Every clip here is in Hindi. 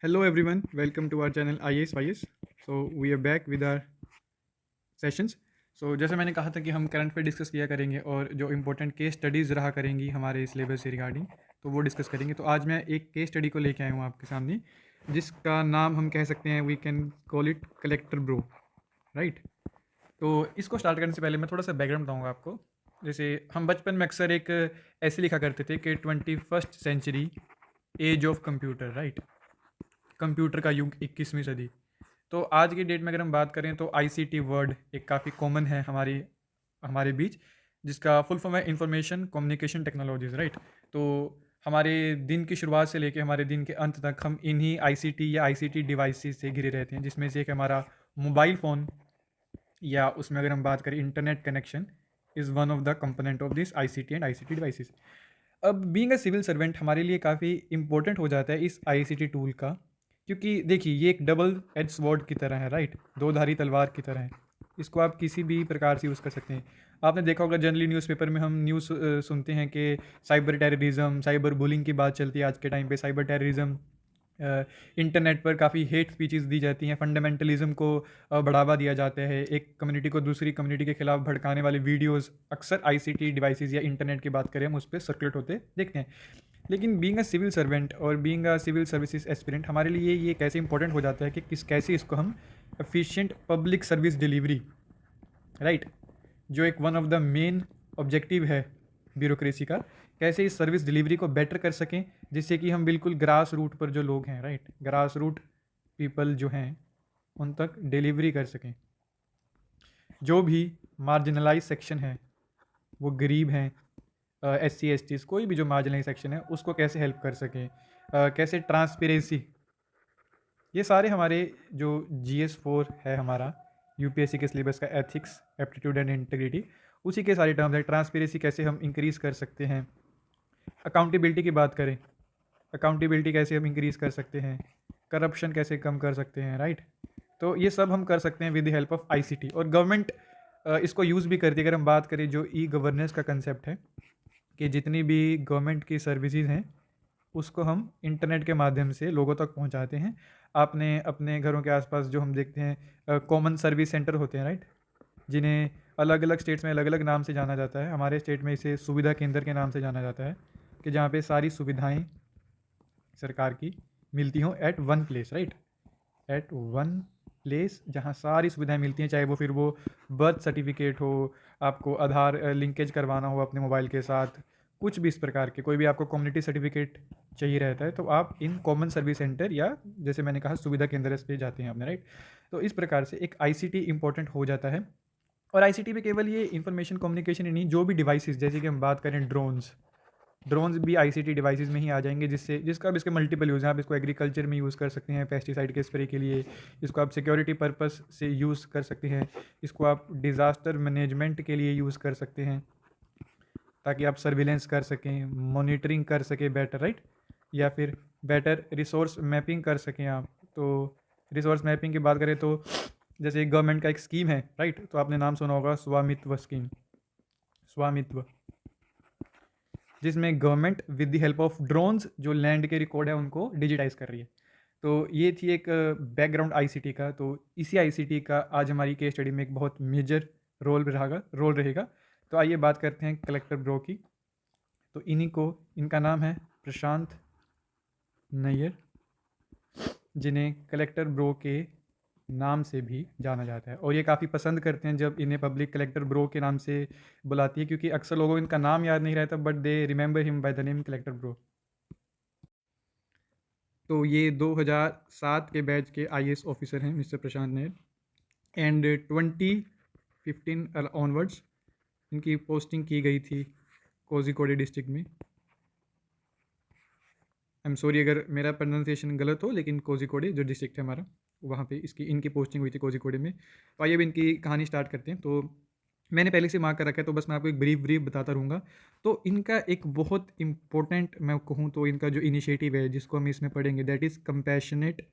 Hello everyone, welcome to our channel IAS YS. So we are back with our sessions. So जैसे मैंने कहा था कि हम करंट पे डिस्कस किया करेंगे और जो इम्पोर्टेंट केस स्टडीज़ रहा करेंगी हमारे सिलेबस से रिगार्डिंग तो वो डिस्कस करेंगे। तो आज मैं एक केस स्टडी को लेके आया हूँ आपके सामने, जिसका नाम हम कह सकते हैं, we can call it collector bro, right. तो इसको स्टार्ट करने से पहले मैं थोड़ा सा बैकग्राउंड बताऊँगा आपको। जैसे हम बचपन में अक्सर एक ऐसे लिखा करते थे कि 21st century, age of computer, right. Computer का युग, 21वीं सदी। तो आज की डेट में अगर हम बात करें तो आईसीटी वर्ड एक काफ़ी कॉमन है हमारी हमारे बीच, जिसका फुल फॉर्म है इंफॉर्मेशन कम्युनिकेशन टेक्नोलॉजीज़, राइट। तो हमारे दिन की शुरुआत से लेकर हमारे दिन के अंत तक हम इन्हीं आईसीटी या आईसीटी डिवाइसेस से घिरे रहते हैं, जिसमें से एक हमारा मोबाइल फ़ोन, या उसमें अगर हम बात करें internet connection, is one of the component of this ICT and ICT devices. अब बीइंग अ सिविल सर्वेंट हमारे लिए काफ़ी इंपॉर्टेंट हो जाता है इस आईसीटी टूल का, क्योंकि देखिए ये एक डबल एज स्वॉर्ड की तरह है, राइट, दो धारी तलवार की तरह है। इसको आप किसी भी प्रकार से यूज़ कर सकते हैं। आपने देखा होगा जनरली न्यूज़पेपर में हम न्यूज़ सुनते हैं कि साइबर टेररिज्म, साइबर बुलिंग की बात चलती है आज के टाइम पे। साइबर टेररिज्म, इंटरनेट पर काफ़ी हेट स्पीचेस दी जाती हैं, फंडामेंटलिज्म को बढ़ावा दिया जाता है, एक कम्युनिटी को दूसरी कम्युनिटी के खिलाफ भड़काने वाले वीडियोस अक्सर आईसीटी डिवाइसेस या इंटरनेट की बात करें हम उस पर सर्कुलेट होते देखते हैं। लेकिन बीइंग अ सिविल सर्वेंट और being a civil services aspirant हमारे लिए ये कैसे इंपॉर्टेंट हो जाता है कि कैसे इसको हम efficient public service delivery, right, जो एक one of the main objective है ब्यूरोक्रेसी का, कैसे इस सर्विस डिलीवरी को बेटर कर सकें, जिससे कि हम बिल्कुल ग्रास रूट पर जो लोग हैं, राइट, ग्रास रूट पीपल जो हैं उन तक डिलीवरी कर सकें। जो भी मार्जिनलाइज सेक्शन है, वो गरीब हैं, SC STs, कोई भी जो मार्जिनलाइज सेक्शन है उसको कैसे हेल्प कर सकें, कैसे ट्रांसपेरेंसी, ये सारे हमारे जो GS4 है हमारा यूपीएससी के सिलेबस का, एथिक्स एप्टीट्यूड एंड इंटीग्रिटी, उसी के सारे टर्म्स है। ट्रांसपेरेंसी कैसे हम इंक्रीज़ कर सकते हैं, अकाउंटेबिलिटी की बात करें, अकाउंटेबिलिटी कैसे हम इंक्रीज़ कर सकते हैं, करप्शन कैसे कम कर सकते हैं, राइट। तो ये सब हम कर सकते हैं with the help of ICT. और गवर्नमेंट इसको यूज़ भी करती है। अगर हम बात करें जो ई गवर्नेंस का कंसेप्ट है, कि जितनी भी गवर्नमेंट की सर्विसेज हैं उसको हम इंटरनेट के माध्यम से लोगों तक पहुंचाते हैं। आपने अपने घरों के आसपास जो हम देखते हैं कॉमन सर्विस सेंटर होते हैं, राइट, जिन्हें अलग अलग स्टेट्स में अलग अलग नाम से जाना जाता है। हमारे स्टेट में इसे सुविधा केंद्र के नाम से जाना जाता है, कि जहाँ पे सारी सुविधाएं सरकार की मिलती हों at one place, right, at one place, जहाँ सारी सुविधाएं मिलती हैं, चाहे वो फिर वो बर्थ सर्टिफिकेट हो, आपको आधार लिंकेज करवाना हो अपने मोबाइल के साथ, कुछ भी इस प्रकार के, कोई भी आपको कम्युनिटी सर्टिफिकेट चाहिए रहता है तो आप इन कॉमन सर्विस सेंटर या जैसे मैंने कहा सुविधा केंद्र पे जाते हैं अपने, राइट। तो इस प्रकार से एक आईसीटी इंपॉर्टेंट हो जाता है। और आईसीटी में केवल ये इंफॉर्मेशन कम्युनिकेशन ही नहीं, जो भी डिवाइसेस, जैसे कि हम बात करें ड्रोन्स, ड्रोन्स भी आईसीटी डिवाइसेस में ही आ जाएंगे, जिसका अब इसके मल्टीपल यूज़ हैं। आप इसको एग्रीकल्चर में यूज़ कर सकते हैं पेस्टिसाइड के स्प्रे के लिए, इसको आप सिक्योरिटी पर्पस से यूज़ कर सकते हैं, इसको आप डिज़ास्टर मैनेजमेंट के लिए यूज़ कर सकते हैं, ताकि आप सर्विलेंस कर सकें, मॉनिटरिंग कर सकें बेटर, राइट, या फिर बेटर रिसोर्स मैपिंग कर सकें आप। तो रिसोर्स मैपिंग की बात करें तो जैसे गवर्नमेंट का एक स्कीम है, राइट, तो आपने नाम सुना होगा स्वामित्व स्कीम, स्वामित्व, जिसमें government with the help of drones जो लैंड के रिकॉर्ड है उनको डिजिटाइज कर रही है। तो ये थी एक बैकग्राउंड आईसीटी का। तो इसी आईसीटी का आज हमारी केस स्टडी में एक बहुत मेजर रोल रहेगा। तो आइए बात करते हैं कलेक्टर ब्रो की। तो इन्हीं को, इनका नाम है प्रशांत नैयर, जिन्हें कलेक्टर ब्रो के नाम से भी जाना जाता है, और ये काफ़ी पसंद करते हैं जब इन्हें पब्लिक कलेक्टर ब्रो के नाम से बुलाती है, क्योंकि अक्सर लोगों को इनका नाम याद नहीं रहता, but they remember him by the name collector bro. तो ये 2007 के बैच के आईएएस ऑफिसर हैं mister Prashant Nair, and 2015 onwards इनकी पोस्टिंग की गई थी कोझिकोड डिस्ट्रिक्ट में। आई एम सॉरी अगर मेरा प्रोनाउंसिएशन गलत हो, लेकिन कोझिकोड जो डिस्ट्रिक्ट है हमारा, वहाँ पे इनकी पोस्टिंग हुई थी कोझिकोड में। तो आइए अब इनकी कहानी स्टार्ट करते हैं। तो मैंने पहले से मार्क कर रखा है, तो बस मैं आपको एक ब्रीफ बताता रहूँगा। तो इनका एक बहुत इंपॉर्टेंट, मैं कहूँ तो इनका जो इनिशिएटिव है जिसको हम इसमें पढ़ेंगे, दैट इज़ कंपैशनेट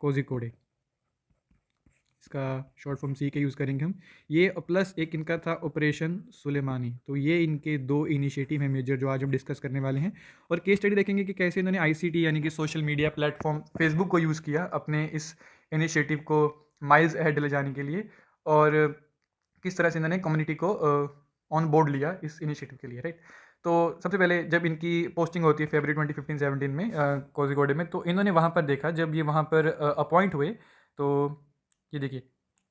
कोझिकोड। इसका शॉर्ट फॉर्म सी के यूज़ करेंगे हम। ये प्लस एक इनका था ऑपरेशन सुलेमानी। तो ये इनके 2 इनिशिएटिव हैं मेजर जो आज हम डिस्कस करने वाले हैं। और केस स्टडी देखेंगे कि कैसे इन्होंने आईसीटी यानी कि सोशल मीडिया प्लेटफॉर्म फेसबुक को यूज़ किया अपने इस इनिशिएटिव को माइल्स अहेड ले जाने के लिए, और किस तरह से इन्होंने कम्युनिटी को ऑन बोर्ड लिया इस इनिशिएटिव के लिए, राइट। तो सबसे पहले जब इनकी पोस्टिंग होती है फरवरी 2015-17 में कोझिकोड में, तो इन्होंने वहाँ पर देखा जब ये वहाँ पर अपॉइंट हुए। तो ये देखिए,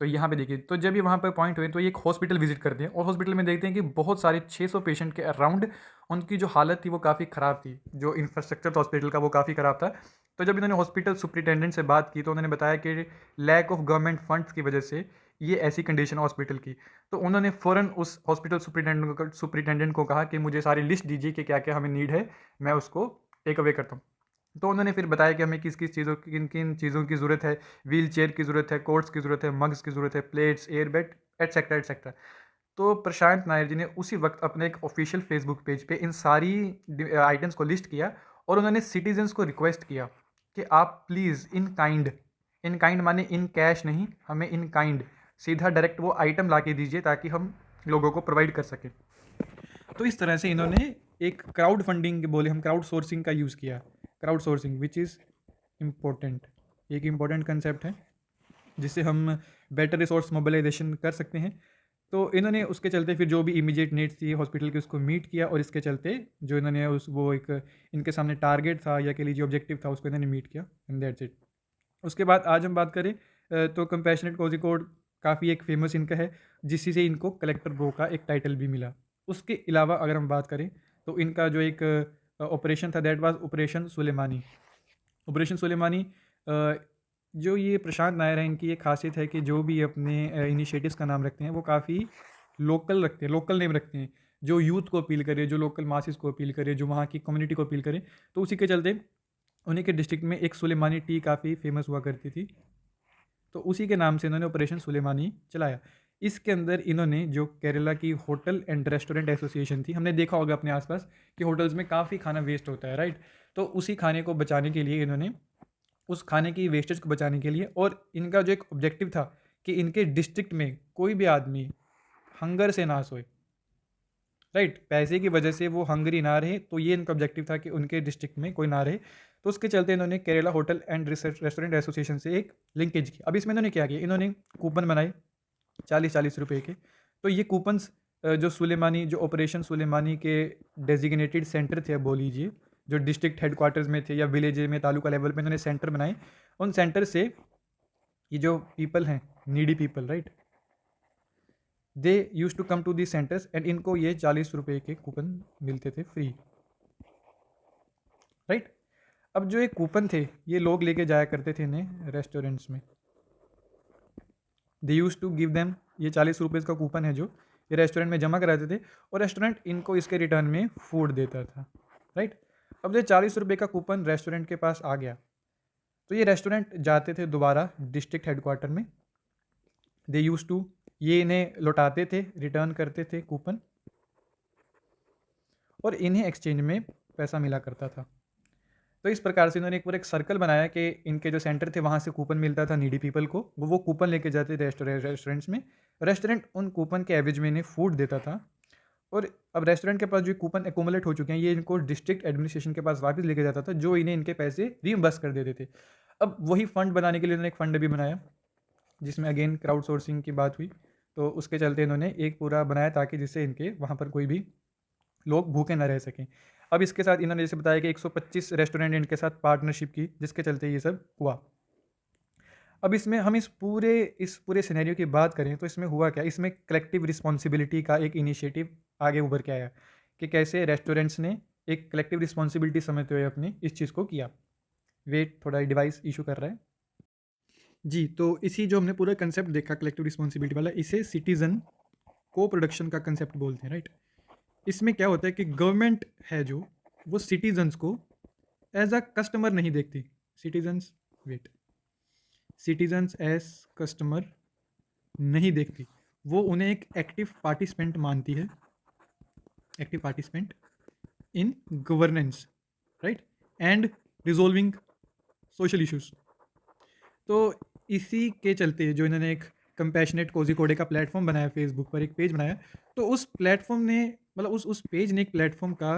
तो यहाँ पे देखिए, तो जब ये वहाँ पर अपॉइंट हुए तो ये एक हॉस्पिटल विजिट करते हैं और हॉस्पिटल में देखते हैं कि बहुत सारे 600 पेशेंट के अराउंड उनकी जो हालत थी वो काफ़ी ख़राब थी, जो इंफ्रास्ट्रक्चर था हॉस्पिटल का वो काफ़ी ख़राब था। तो जब इन्होंने हॉस्पिटल सुपरिटेंडेंट से बात की तो उन्होंने बताया कि लैक ऑफ गवर्नमेंट फंड्स की वजह से ये ऐसी कंडीशन है हॉस्पिटल की। तो उन्होंने फ़ौरन उस हॉस्पिटल सुपरिटेंडेंट को कहा कि मुझे सारी लिस्ट दीजिए कि क्या क्या हमें नीड है, मैं उसको टेक अवे करता हूँ। तो उन्होंने फिर बताया कि हमें किस किस चीज़ों की किन किन चीज़ों की ज़रूरत है, व्हील चेयर की ज़रूरत है, कोट्स की ज़रूरत है, मग्स की ज़रूरत है, प्लेट्स, एयरबेड, एटसेट्रा एटसेट्रा। तो प्रशांत नायर जी ने उसी वक्त अपने एक ऑफिशियल फेसबुक पेज पे इन सारी आइटम्स को लिस्ट किया और उन्होंने सिटीजन्स को रिक्वेस्ट किया कि आप प्लीज़ इन काइंड माने इन कैश नहीं, हमें इन काइंड सीधा डायरेक्ट वो आइटम ला के दीजिए ताकि हम लोगों को प्रोवाइड कर सकें। तो इस तरह से इन्होंने एक क्राउड फंडिंग बोले हम क्राउड सोर्सिंग का यूज़ किया। Crowd sourcing which is important, एक इम्पोर्टेंट कंसेप्ट है जिससे हम बेटर रिसोर्स मोबिलाइजेशन कर सकते हैं। तो इन्होंने उसके चलते फिर जो भी इमीडिएट नीड्स थी हॉस्पिटल की उसको मीट किया और इसके चलते जो इन्होंने उस वो एक इनके सामने टारगेट था या कह लीजिए ऑब्जेक्टिव था उसको इन्होंने मीट किया एंड दैट्स इट। उसके बाद आज हम बात करें तो कंपैशनेट कोझिकोड काफ़ी एक फेमस इनका है जिससे से इनको कलेक्टर ब्रो का एक टाइटल भी मिला। उसके अलावा अगर हम बात करें तो इनका जो एक ऑपरेशन था that was operation Sulemani. Operation Sulemani जो ये प्रशांत नायर है इनकी ये खासियत है कि जो भी अपने इनिशिएटिव्स का नाम रखते हैं वो काफ़ी लोकल रखते हैं, लोकल नेम रखते हैं जो यूथ को अपील करे, जो लोकल मासेस को अपील करे, जो वहाँ की कम्युनिटी को अपील करे। तो उसी के चलते उन्हीं के डिस्ट्रिक्ट में एक सुलेमानी टी काफ़ी फेमस हुआ करती थी, तो उसी के नाम से इन्होंने ऑपरेशन सुलेमानी चलाया। इसके अंदर इन्होंने जो केरला की होटल एंड रेस्टोरेंट एसोसिएशन थी, हमने देखा होगा अपने आसपास कि होटल्स में काफ़ी खाना वेस्ट होता है, राइट। तो उसी खाने को बचाने के लिए इन्होंने उस खाने की वेस्टेज को बचाने के लिए, और इनका जो एक ऑब्जेक्टिव था कि इनके डिस्ट्रिक्ट में कोई भी आदमी हंगर से ना सोए, राइट, पैसे की वजह से वो हंगरी ना रहे, तो ये इनका ऑब्जेक्टिव था कि उनके डिस्ट्रिक्ट में कोई ना रहे। तो उसके चलते इन्होंने Kerala hotel and restaurant association से एक लिंकेज की। अब इसमें इन्होंने क्या किया, इन्होंने कूपन बनाए 40-40 रुपए के। तो ये कूपन्स जो सुलेमानी जो ऑपरेशन सुलेमानी के डेजिग्नेटेड सेंटर थे, अब बोल लीजिए जो डिस्ट्रिक्ट हेडक्वार्टर्स में थे या विलेज में तालुका लेवल पे इन्होंने सेंटर बनाए, उन सेंटर से ये जो पीपल हैं needy people, right, they use to come to the centres and इनको ये 40 रुपए के कूपन मिलते थे फ्री, राइट। अब जो ये कूपन थे ये लोग लेके जाया करते थे इन्हें रेस्टोरेंट्स में, दे यूज टू गिव देम, ये 40 रुपये का कूपन है जो ये रेस्टोरेंट में जमा कराते थे और रेस्टोरेंट इनको इसके रिटर्न में फूड देता था, राइट। अब ये 40 रुपये का कूपन रेस्टोरेंट के पास आ गया तो ये रेस्टोरेंट जाते थे दोबारा डिस्ट्रिक्ट हेडक्वार्टर में, दे यूज टू, ये इन्हें लौटाते थे, रिटर्न करते थे कूपन, और इन्हें एक्सचेंज में पैसा मिला करता था। तो इस प्रकार से इन्होंने एक पूरा एक सर्कल बनाया कि इनके जो सेंटर थे वहाँ से कूपन मिलता था नीडी पीपल को, वो कूपन लेके जाते थे रेस्टोरेंट्स में, रेस्टोरेंट उन कूपन के एवरेज में इन्हें फूड देता था, और अब रेस्टोरेंट के पास जो कूपन एकोमुलेट हो चुके हैं ये इनको डिस्ट्रिक्ट एडमिनिस्ट्रेशन के पास वापस लेके जाता था जो इन्हें इनके पैसे रीइंबर्स कर देते थे। अब वही फंड बनाने के लिए इन्होंने एक फंड भी बनाया जिसमें अगेन क्राउड सोर्सिंग की बात हुई, तो उसके चलते इन्होंने एक पूरा बनाया ताकि जिससे इनके वहाँ पर कोई भी लोग भूखे ना रह सकें। अब इसके साथ इन्होंने जैसे बताया कि 125 रेस्टोरेंट इनके साथ पार्टनरशिप की जिसके चलते ये सब हुआ। अब इसमें हम इस पूरे सिनेरियो की बात करें तो इसमें हुआ क्या, इसमें कलेक्टिव रिस्पॉन्सिबिलिटी का एक इनिशिएटिव आगे उभर के आया कि कैसे रेस्टोरेंट्स ने एक कलेक्टिव रिस्पॉन्सिबिलिटी समझते हुए अपनी इस चीज़ को किया। वेट, थोड़ा डिवाइस इशू कर रहा है जी। तो इसी जो हमने पूरा कंसेप्ट देखा कलेक्टिव रिस्पॉन्सिबिलिटी वाला, इसे सिटीजन को प्रोडक्शन का कंसेप्ट बोलते हैं, राइट। इसमें क्या होता है कि गवर्नमेंट है जो वो सिटीजन्स को एज अ कस्टमर नहीं देखती, citizens wait citizens as customer नहीं देखती, वो उन्हें एक एक्टिव पार्टिसिपेंट मानती है, active participant in governance, right, and resolving social issues. तो इसी के चलते जो इन्होंने एक कंपैशनेट कोज़िकोडे का प्लेटफ़ॉर्म बनाया फेसबुक पर, एक पेज बनाया, तो उस प्लेटफ़ॉर्म ने मतलब उस पेज ने एक प्लेटफ़ॉर्म का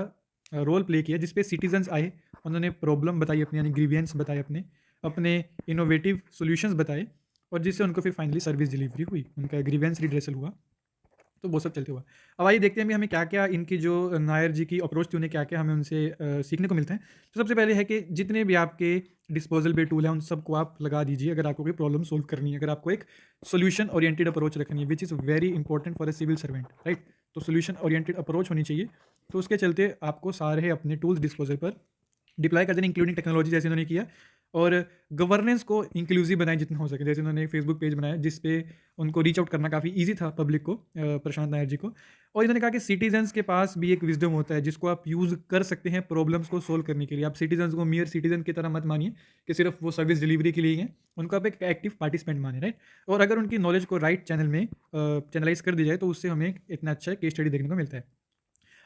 रोल प्ले किया जिस पे सिटीज़न्स आए, उन्होंने प्रॉब्लम बताई अपनी, यानी ग्रीवियंस बताए अपने, अपने इनोवेटिव सॉल्यूशंस बताए, और जिससे उनको फिर फाइनली सर्विस डिलीवरी हुई, उनका ग्रीवियंस रिड्रेसल हुआ। तो वो सब चलते हुआ। अब आइए देखते हैं अभी हमें क्या-क्या इनकी जो नायर जी की अप्रोच थी, उन्हें क्या-क्या हमें उनसे सीखने को मिलता है। तो सबसे पहले है कि जितने भी आपके डिस्पोज़ल पे टूल हैं, उन सबको आप लगा दीजिए अगर आपको कोई प्रॉब्लम सॉल्व करनी है, अगर आपको एक सॉल्यूशन ओरिएंटेड अप्रोच रखनी है, which is very important for a civil servant, right? तो सॉल्यूशन ओरिएंटेड अप्रोच होनी चाहिए। तो उसके चलते आपको सारे अपने टूल्स डिस्पोज़ल पर डिप्लॉय कर देना, इंक्लूडिंग टेक्नोलॉजी जैसे इन्होंने किया, और गवर्नेंस को इंक्लूसिव बनाएं जितना हो सके। जैसे उन्होंने एक फेसबुक पेज बनाया जिस पे उनको रीच आउट करना काफ़ी ईजी था पब्लिक को, प्रशांत नायर जी को। और इन्होंने कहा कि सिटीजन्स के पास भी एक विजडम होता है जिसको आप यूज़ कर सकते हैं प्रॉब्लम्स को सोल्व करने के लिए। आप सिटीजन्स को मियर सिटीजन की तरह मत मानिए कि सिर्फ वो सर्विस डिलीवरी के लिए ही हैं, उनको आप एक एक्टिव पार्टिसिपेंट माने, राइट? और अगर उनकी नॉलेज को राइट चैनल में चैनलाइज कर दी जाए तो उससे हमें इतना अच्छा केस स्टडी देखने को मिलता है।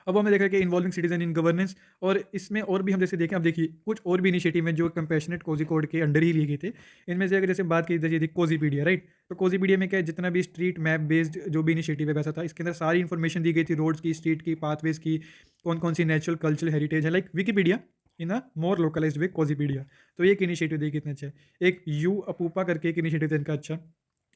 अब हमने देखा कि इन्वॉल्विंग सिटीजन इन गवर्नेंस, और इसमें और भी हम जैसे देखें, आप देखिए कुछ और भी इनिशिएटिव हैं जो कंपैशनेट कोज़िकोड के अंडर ही लिए गए थे। इनमें से अगर जैसे बात की जाए कोज़ीपीडिया, राइट? तो कोज़ीपीडिया में क्या है, जितना भी स्ट्रीट मैप बेस्ड जो भी इनिशिएटिव है वैसा था। इसके अंदर सारी इन्फॉर्मेशन दी गई थी, रोड्स की, स्ट्रीट की, पाथवेज की, कौन-कौन सी नेचुरल कल्चरल हेरिटेज है, लाइक विकिपीडिया इन अ मोर लोकलाइज्ड वे कोज़ीपीडिया। तो ये एक इनिशिएटिव देखिए कितना अच्छा है। एक यू अपूपा करके एक इनिशिएटिव था इनका अच्छा,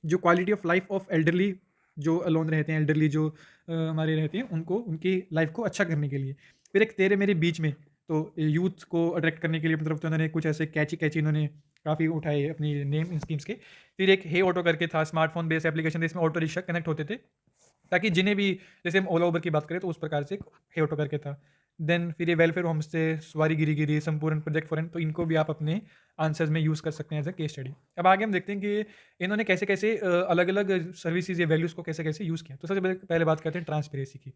जो quality of life of elderly, जो अलोन रहते हैं, एल्डरली जो हमारे रहते हैं, उनको उनकी लाइफ को अच्छा करने के लिए। फिर एक तेरे मेरे बीच में, तो यूथ को अट्रैक्ट करने के लिए अपनी तरफ से उन्होंने कुछ ऐसे कैची इन्होंने काफ़ी उठाए अपनी नेम इन स्कीम्स के। फिर एक हे ऑटो करके था, स्मार्टफोन बेस्ड एप्लीकेशन, जिसमें ऑटो रिक्शा कनेक्ट होते थे, ताकि जिन्हें भी, जैसे हम ओला उबर की बात करें तो उस प्रकार से एक हे ऑटो करके था। देन फिर ये वेलफेयर होम स्टे, सवारी गिरी संपूर्ण प्रोजेक्ट फॉरन, तो इनको भी आप अपने आंसर्स में यूज़ कर सकते हैं एज अ केस स्टडी। अब आगे हम देखते हैं कि इन्होंने कैसे कैसे अलग अलग सर्विसेज या वैल्यूज़ को कैसे कैसे यूज़ किया। तो सबसे पहले बात करते हैं ट्रांसपेरेंसी की।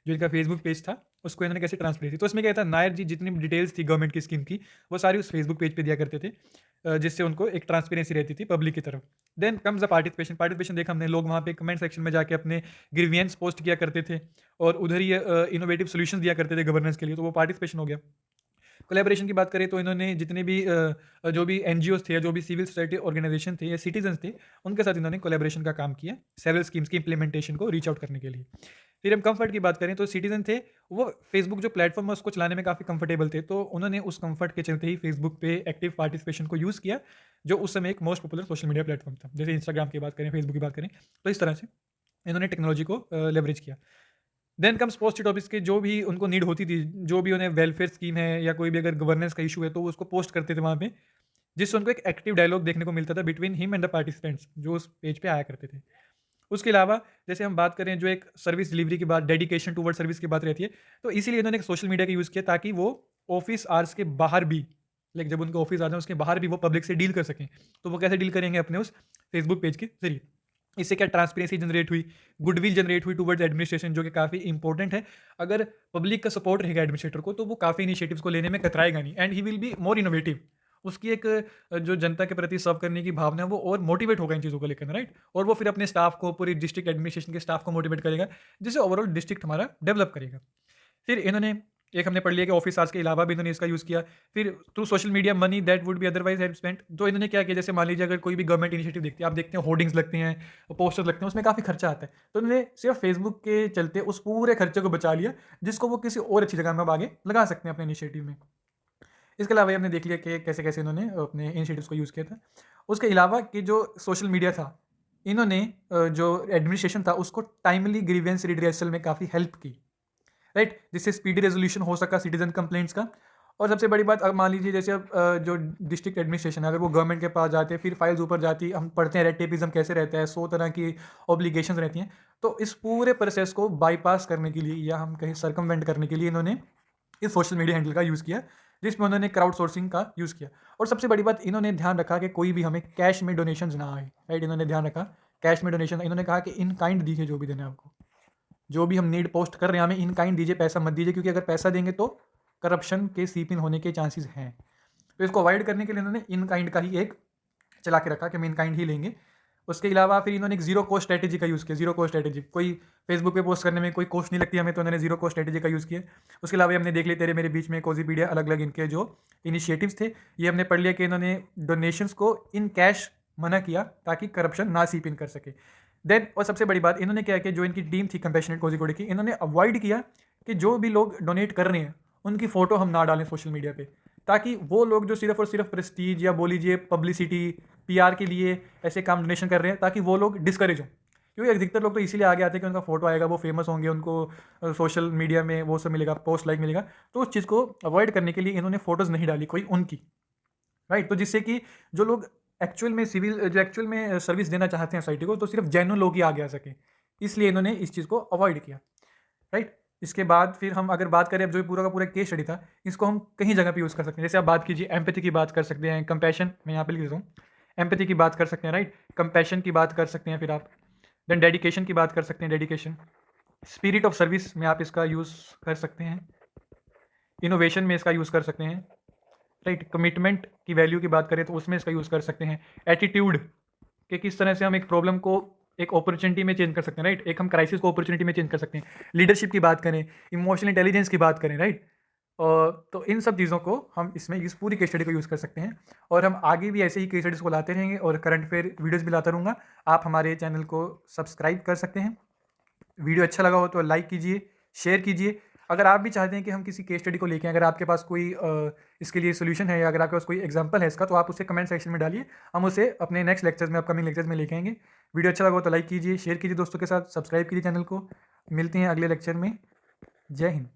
जो इनका फेसबुक पेज था उसको इन्होंने कैसे ट्रांसपेरेंसी, तो इसमें क्या था, नायर जी जितनी भी डिटेल्स थी गवर्नमेंट की स्कीम की, वो सारी उस फेसबुक पेज पे दिया करते थे, जिससे उनको एक ट्रांसपेरेंसी रहती थी पब्लिक की तरफ। Then comes the participation. Participation देखा हमने, लोग वहाँ पे कमेंट सेक्शन में जाके अपने ग्रीवियंस पोस्ट किया करते थे और उधर ही इनोवेटिव सॉल्यूशंस दिया करते थे गवर्नेंस के लिए, तो वो पार्टिसिपेशन हो गया। कोलैबोरेशन की बात करें तो इन्होंने जितने भी जो भी एनजीओज थे या जो भी सिविल सोसाइटी ऑर्गेनाइजेशन थे या सिटीजन्स थे, उनके साथ इन्होंने कोलैबोरेशन का काम किया सेवरल स्कीम्स की इंप्लीमेंटेशन को रीच आउट करने के लिए। फिर हम कंफर्ट की बात करें तो सिटीजन थे, वो फेसबुक जो प्लेटफॉर्म है उसको चलाने में काफ़ी कंफर्टेबल थे, तो उन्होंने उस कंफर्ट के चलते ही फेसबुक पे एक्टिव पार्टिसिपेशन को यूज़ किया, जो उस समय एक most popular social media platform था। जैसे इंस्टाग्राम की बात करें, फेसबुक की बात करें, तो इस तरह से इन्होंने टेक्नोलॉजी को लेवरेज किया। Then comes post it office के, जो भी उनको नीड होती थी, जो भी उन्हें वेलफेयर स्कीम है या कोई भी अगर गवर्नेंस का इशू है तो वो उसको पोस्ट करते थे वहाँ पे, जिससे उनको एक एक्टिव डायलॉग देखने को मिलता था between him and the participants जो उस पेज पे आया करते थे। उसके अलावा जैसे हम बात करें जो एक सर्विस डिलीवरी की बात, डेडिकेशन टूवर्ड सर्विस की बात रहती है, तो इसीलिए इन्होंने एक सोशल मीडिया का यूज़ किया ताकि वो ऑफिस आवर्स के बाहर भी, लाइक जब उनके ऑफिस आते हैं उसके बाहर भी वो पब्लिक से डील कर सकें। तो वो कैसे डील करेंगे, अपने उस फेसबुक पेज के जरिए। इससे क्या ट्रांसपेरेंसी जनरेट हुई, गुडविल जनरेट हुई टुवर्ड्स एडमिनिस्ट्रेशन, जो कि काफ़ी इंपॉर्टेंट है। अगर पब्लिक का सपोर्ट रहेगा एडमिनिस्ट्रेटर को तो वो काफ़ी इनिशिएटिव्स को लेने में कतराएगा नहीं, and he will be more innovative. उसकी एक जो जनता के प्रति सर्व करने की भावना है वो और मोटिवेट होगा इन चीज़ों को लेकर, राइट? और वो फिर अपने स्टाफ को, पूरी डिस्ट्रिक्ट एडमिनिस्ट्रेशन के स्टाफ को मोटिवेट करेगा, जिससे ओवरऑल डिस्ट्रिक्ट हमारा डेवलप करेगा। फिर इन्होंने एक हमने पढ़ लिया कि ऑफिस आवर्स के अलावा भी इन्होंने इसका यूज़ किया। फिर through social media money that would be otherwise have spent, तो इन्होंने क्या किया, जैसे मान लीजिए अगर कोई भी गवर्नमेंट इनिशिएटिव देखते हैं, आप देखते हैं होर्डिंग्स लगते हैं, पोस्टर्स लगते हैं, उसमें काफ़ी खर्चा आता है, तो इन्होंने सिर्फ फेसबुक के चलते उस पूरे खर्चे को बचा लिया, जिसको वो किसी और अच्छी जगह में अब आगे लगा सकते हैं अपने इनिशिएटिव में। इसके अलावा ये हमने देख लिया कि कैसे कैसे इन्होंने अपने इनिशिएटिव्स को यूज़ किया था। उसके अलावा कि जो सोशल मीडिया था, इन्होंने जो एडमिनिस्ट्रेशन था उसको टाइमली ग्रीवेंस रिड्रेसल में काफ़ी हेल्प की, राइट? जिससे स्पीडी रेजोल्यूशन हो सका सिटीजन कंप्लेंट्स का। और सबसे बड़ी बात, अब मान लीजिए जैसे अब जो डिस्ट्रिक्ट एडमिनिस्ट्रेशन है, अगर वो गवर्नमेंट के पास जाते हैं, फिर फाइल्स ऊपर जाती, हम पढ़ते हैं रेड टेपिज्म कैसे रहता है, 100 तरह की ऑब्लिगेशंस रहती हैं, तो इस पूरे प्रोसेस को बाईपास करने के लिए या हम कहीं सर्कमवेंट करने के लिए इन्होंने इस सोशल मीडिया हैंडल का यूज़ किया, जिसमें उन्होंने क्राउड सोर्सिंग का यूज़ किया। और सबसे बड़ी बात, इन्होंने ध्यान रखा कि कोई भी हमें कैश में डोनेशंस ना आए, राइट? इन्होंने ध्यान रखा कैश में डोनेशन, इन्होंने कहा कि इन काइंड दीजिए जो भी देना है आपको, जो भी हम नीड पोस्ट कर रहे हैं हमें इन काइंड दीजिए, पैसा मत दीजिए, क्योंकि अगर पैसा देंगे तो करप्शन के सीप इन होने के चांसेस हैं। तो इसको अवॉइड करने के लिए इन्होंने इन काइंड का ही एक चला के रखा कि हम इन काइंड ही लेंगे। उसके अलावा फिर इन्होंने एक जीरो कॉस्ट स्ट्रेटेजी का यूज़ किया। जीरो कॉस्ट स्ट्रेटेजी, कोई फेसबुक पे पोस्ट करने में कोई कॉस्ट नहीं लगती हमें, तो उन्होंने जीरो कॉस्ट स्ट्रेटेजी का यूज़ किया। उसके अलावा हमने देख लिया तेरे मेरे बीच में, कोज़ीपीडिया, अलग अलग इनके जो इनिशिएटिव्स थे, ये हमने पढ़ लिया कि इन्होंने डोनेशंस को इन कैश मना किया ताकि करप्शन ना सीप इन कर सके। देन और सबसे बड़ी बात इन्होंने क्या किया, जो इनकी टीम थी कंपैशनेट कोझिकोड की, इन्होंने अवॉइड किया कि जो भी लोग डोनेट कर रहे हैं उनकी फ़ोटो हम ना डालें सोशल मीडिया पे, ताकि वो लोग जो सिर्फ और सिर्फ प्रेस्टीज या बोल लीजिए पब्लिसिटी पीआर के लिए ऐसे काम डोनेशन कर रहे हैं, ताकि वो लोग डिस्करेज हों। क्योंकि अधिकतर लोग तो इसीलिए आगे आते हैं कि उनका फोटो आएगा, वो फेमस होंगे, उनको सोशल मीडिया में वो सब मिलेगा, पोस्ट लाइक मिलेगा। तो उस चीज़ को अवॉइड करने के लिए इन्होंने फोटोज़ नहीं डाली कोई उनकी, राइट। तो जिससे कि जो लोग एक्चुअल में सर्विस देना चाहते हैं सोसाइटी को, तो सिर्फ जेन्युइन लोग ही आगे आ सकें, इसलिए इन्होंने इस चीज़ को अवॉइड किया, राइट। इसके बाद फिर हम अगर बात करें, अब जो पूरा का पूरा केस स्टडी था, इसको हम कहीं जगह पे यूज़ कर सकते हैं। जैसे आप बात कीजिए एम्पैथी की बात कर सकते हैं, कंपैशन मैं यहाँ पे लिख देता हूँ, एम्पैथी की बात कर सकते हैं, राइट। कंपैशन की बात कर सकते हैं फिर आप, देन डेडिकेशन की बात कर सकते हैं, डेडिकेशन, स्पिरिट ऑफ सर्विस में आप इसका यूज़ कर सकते हैं, इनोवेशन में इसका यूज़ कर सकते हैं, राइट। कमिटमेंट की वैल्यू की बात करें तो उसमें इसका यूज़ कर सकते हैं, एटीट्यूड कि किस तरह से हम एक प्रॉब्लम को एक अपॉर्चुनिटी में चेंज कर सकते हैं, राइट। एक हम क्राइसिस को अपॉर्चुनिटी में चेंज कर सकते हैं, लीडरशिप की बात करें, इमोशनल इंटेलिजेंस की बात करें, राइट। तो इन सब चीज़ों को हम इसमें इस पूरी केस स्टडी को यूज़ कर सकते हैं, और हम आगे भी ऐसे ही केस स्टडीज़ को लाते रहेंगे और करंट अफेयर वीडियोज़ भी लाता रहूँगा। आप हमारे चैनल को सब्सक्राइब कर सकते हैं। वीडियो अच्छा लगा हो तो लाइक कीजिए, शेयर कीजिए। अगर आप भी चाहते हैं कि हम किसी केस स्टडी को लेके, अगर आपके पास कोई इसके लिए सोल्यूशन है, या अगर आपके पास कोई एग्जांपल है इसका, तो आप उसे कमेंट सेक्शन में डालिए, हम उसे अपने नेक्स्ट लेक्चर्स में, अपकमिंग लेक्चर्स में लेके आएंगे। वीडियो अच्छा लगा हो तो लाइक कीजिए, शेयर कीजिए दोस्तों के साथ, सब्सक्राइब कीजिए चैनल को। मिलते हैं अगले लेक्चर में। जय हिंद।